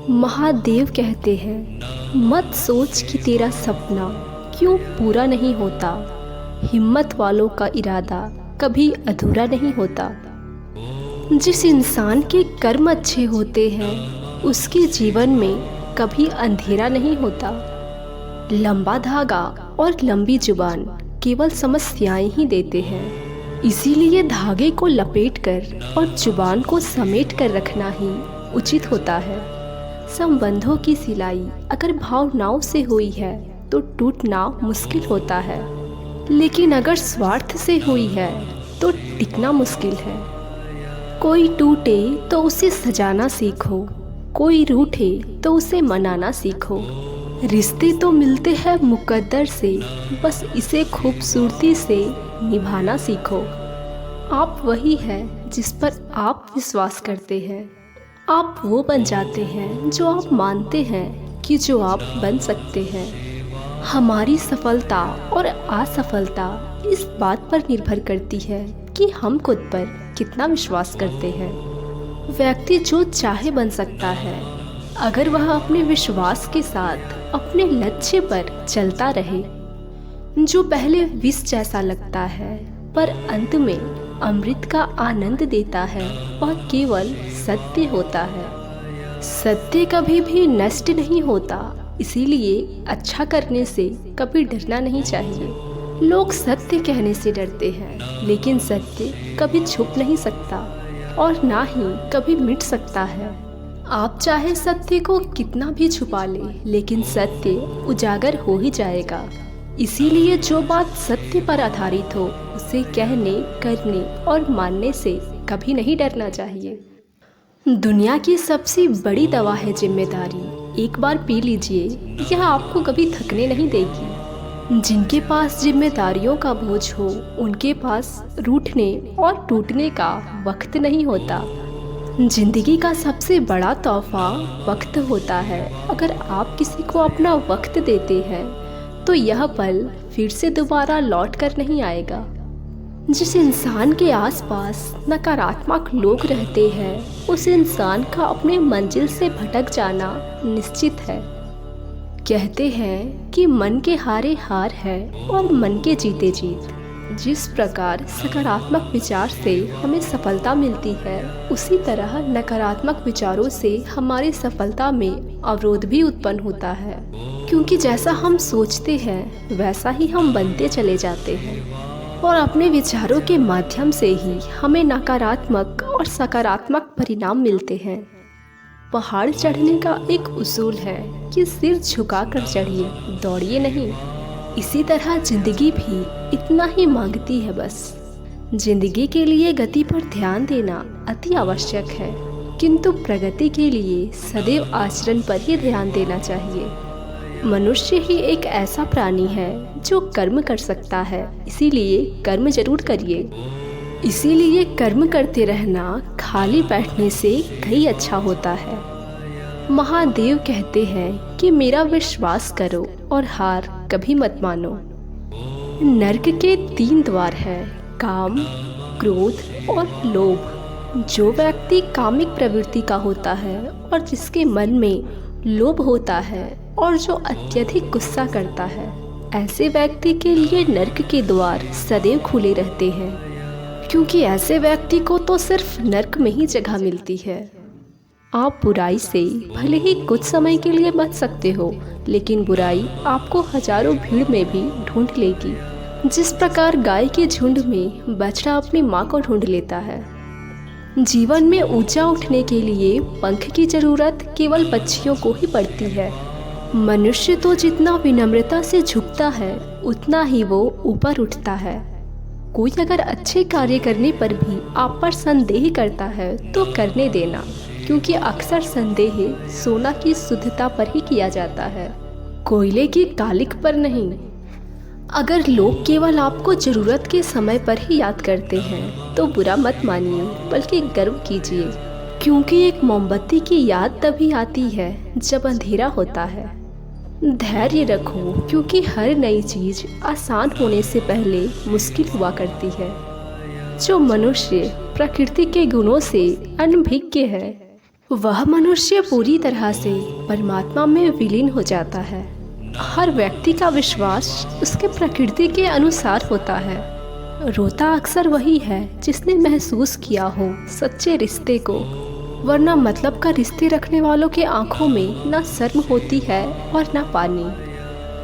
महादेव कहते हैं, मत सोच कि तेरा सपना क्यों पूरा नहीं होता। हिम्मत वालों का इरादा कभी अधूरा नहीं होता। जिस इंसान के कर्म अच्छे होते हैं उसके जीवन में कभी अंधेरा नहीं होता। लंबा धागा और लंबी जुबान केवल समस्याएं ही देते हैं। इसीलिए धागे को लपेटकर और जुबान को समेट कर रखना ही उचित होता है। संबंधों की सिलाई अगर भावनाओं से हुई है तो टूटना मुश्किल होता है, लेकिन अगर स्वार्थ से हुई है तो टिकना मुश्किल है। कोई टूटे तो उसे सजाना सीखो, कोई रूठे तो उसे मनाना सीखो। रिश्ते तो मिलते हैं मुकद्दर से, बस इसे खूबसूरती से निभाना सीखो। आप वही है जिस पर आप विश्वास करते हैं। आप वो बन जाते हैं जो आप मानते हैं कि जो आप बन सकते हैं। हमारी सफलता और असफलता इस बात पर निर्भर करती है कि हम खुद पर कितना विश्वास करते हैं। व्यक्ति जो चाहे बन सकता है अगर वह अपने विश्वास के साथ अपने लक्ष्य पर चलता रहे। जो पहले विष जैसा लगता है पर अंत में अमृत का आनंद देता है वह केवल सत्य होता है। सत्य कभी भी नष्ट नहीं होता, इसीलिए अच्छा करने से कभी डरना नहीं चाहिए। लोग सत्य कहने से डरते हैं, लेकिन सत्य कभी छुप नहीं सकता और ना ही कभी मिट सकता है। आप चाहे सत्य को कितना भी छुपा ले, लेकिन सत्य उजागर हो ही जाएगा। इसीलिए जो बात सत्य पर आधारित हो उसे कहने, करने और मानने से कभी नहीं डरना चाहिए। दुनिया की सबसे बड़ी दवा है जिम्मेदारी। एक बार पी लीजिए, यह आपको कभी थकने नहीं देगी। जिनके पास जिम्मेदारियों का बोझ हो उनके पास रूठने और टूटने का वक्त नहीं होता। जिंदगी का सबसे बड़ा तोहफा वक्त होता है। अगर आप किसी को अपना वक्त देते हैं तो यह पल फिर से दोबारा लौट कर नहीं आएगा। जिस इंसान के आसपास नकारात्मक लोग रहते हैं उस इंसान का अपने मंजिल से भटक जाना निश्चित है। कहते हैं कि मन के हारे हार है और मन के जीते जीत। जिस प्रकार सकारात्मक विचार से हमें सफलता मिलती है, उसी तरह नकारात्मक विचारों से हमारी सफलता में अवरोध भी उत्पन्न होता है। क्योंकि जैसा हम सोचते हैं वैसा ही हम बनते चले जाते हैं और अपने विचारों के माध्यम से ही हमें नकारात्मक और सकारात्मक परिणाम मिलते हैं। पहाड़ चढ़ने का एक उसूल है कि सिर झुकाकर चढ़िए, दौड़िए नहीं। इसी तरह जिंदगी भी इतना ही मांगती है। बस जिंदगी के लिए गति पर ध्यान देना अति आवश्यक है, किंतु प्रगति के लिए सदैव आचरण पर ही ध्यान देना चाहिए। मनुष्य ही एक ऐसा प्राणी है जो कर्म कर सकता है, इसीलिए कर्म जरूर करिए। इसीलिए कर्म करते रहना खाली बैठने से कहीं अच्छा होता है। महादेव कहते हैं कि मेरा विश्वास करो और हार कभी मत मानो। नर्क के 3 द्वार हैं, काम, क्रोध और लोभ। जो व्यक्ति कामिक प्रवृत्ति का होता है और जिसके मन में लोभ होता है और जो अत्यधिक गुस्सा करता है, ऐसे व्यक्ति के लिए नर्क के द्वार सदैव खुले रहते हैं। क्योंकि ऐसे व्यक्ति को तो सिर्फ नर्क में ही जगह मिलती है। आप बुराई से भले ही कुछ समय के लिए बच सकते हो, लेकिन बुराई आपको हजारों भीड़ में भी ढूंढ लेगी। जिस प्रकार गाय के झुंड में बछड़ा अपनी माँ को ढूंढ लेता है। जीवन में ऊंचा उठने के लिए पंख की जरूरत केवल पक्षियों को ही पड़ती है। मनुष्य तो जितना विनम्रता से झुकता है उतना ही वो ऊपर उठता है। कोई अगर अच्छे कार्य करने पर भी आप पर संदेह करता है तो करने देना, क्योंकि अक्सर संदेह सोना की शुद्धता पर ही किया जाता है, कोयले की कालिक पर नहीं। अगर लोग केवल आपको जरूरत के समय पर ही याद करते हैं तो बुरा मत मानिए, बल्कि गर्व कीजिए। क्योंकि एक मोमबत्ती की याद तभी आती है जब अंधेरा होता है। धैर्य रखो, क्योंकि हर नई चीज आसान होने से पहले मुश्किल हुआ करती है। जो मनुष्य प्रकृति के गुणों से अनभिज्ञ है वह मनुष्य पूरी तरह से परमात्मा में विलीन हो जाता है। हर व्यक्ति का विश्वास उसके प्रकृति के अनुसार होता है। रोता अक्सर वही है जिसने महसूस किया हो सच्चे रिश्ते को, वरना मतलब का रिश्ते रखने वालों के आंखों में ना शर्म होती है और ना पानी।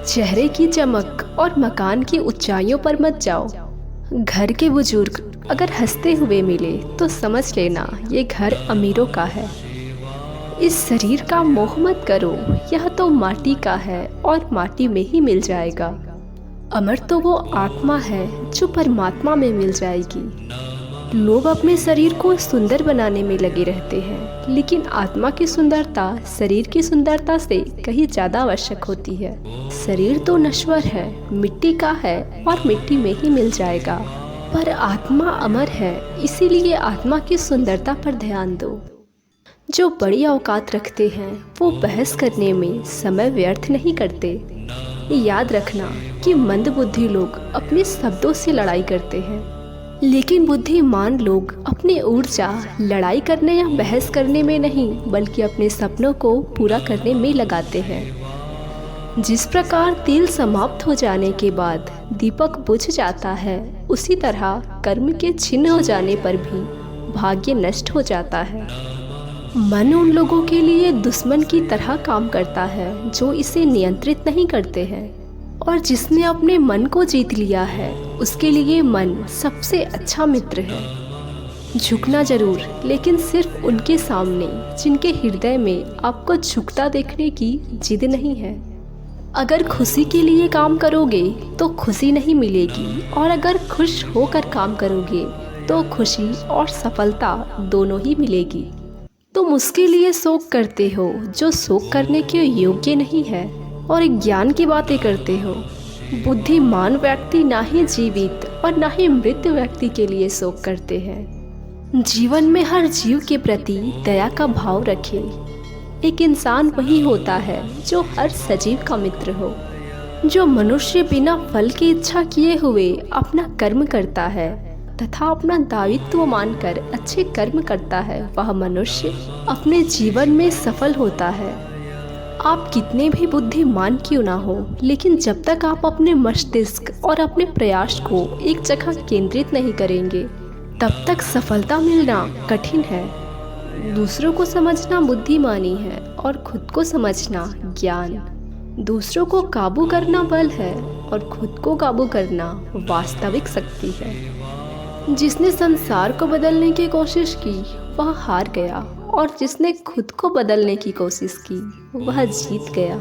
चेहरे की चमक और मकान की ऊंचाइयों पर मत जाओ। घर के बुजुर्ग अगर हंसते हुए मिले तो समझ लेना ये घर अमीरों का है। इस शरीर का मोह मत करो, यह तो माटी का है और माटी में ही मिल जाएगा। अमर तो वो आत्मा है जो परमात्मा में मिल जाएगी। लोग अपने शरीर को सुंदर बनाने में लगे रहते हैं, लेकिन आत्मा की सुंदरता शरीर की सुंदरता से कहीं ज़्यादा आवश्यक होती है। शरीर तो नश्वर है, मिट्टी का है और मिट्टी में ही मिल जाएगा, पर आत्मा अमर है, इसीलिए आत्मा की सुंदरता पर ध्यान दो। जो बड़ी औकात रखते हैं वो बहस करने में समय व्यर्थ नहीं करते। याद रखना कि मंदबुद्धि लोग अपने शब्दों से लड़ाई करते हैं, लेकिन बुद्धिमान लोग अपनी ऊर्जा लड़ाई करने या बहस करने में नहीं बल्कि अपने सपनों को पूरा करने में लगाते हैं। जिस प्रकार तेल समाप्त हो जाने के बाद दीपक बुझ जाता है, उसी तरह कर्म के छिन्न हो जाने पर भी भाग्य नष्ट हो जाता है। मन उन लोगों के लिए दुश्मन की तरह काम करता है जो इसे नियंत्रित नहीं करते हैं, और जिसने अपने मन को जीत लिया है उसके लिए मन सबसे अच्छा मित्र है। झुकना जरूर, लेकिन सिर्फ उनके सामने जिनके हृदय में आपको झुकता देखने की जिद नहीं है। अगर खुशी के लिए काम करोगे तो खुशी नहीं मिलेगी, और अगर खुश होकर काम करोगे तो खुशी और सफलता दोनों ही मिलेगी। तुम उसके लिए शोक करते हो जो शोक करने के योग्य नहीं है, और ज्ञान की बातें करते हो। बुद्धिमान व्यक्ति ना ही जीवित और ना ही मृत व्यक्ति के लिए शोक करते हैं। जीवन में हर जीव के प्रति दया का भाव रखे। एक इंसान वही होता है जो हर सजीव का मित्र हो। जो मनुष्य बिना फल की इच्छा किए हुए अपना कर्म करता है तथा अपना दायित्व मानकर अच्छे कर्म करता है, वह मनुष्य अपने जीवन में सफल होता है। आप कितने भी बुद्धिमान क्यों ना हो, लेकिन जब तक आप अपने मस्तिष्क और अपने प्रयास को एक जगह केंद्रित नहीं करेंगे, तब तक सफलता मिलना कठिन है। दूसरों को समझना बुद्धिमानी है और खुद को समझना ज्ञान। दूसरों को काबू करना बल है और खुद को काबू करना वास्तविक शक्ति है। जिसने संसार को बदलने की कोशिश की वह हार गया, और जिसने खुद को बदलने की कोशिश की वह जीत गया।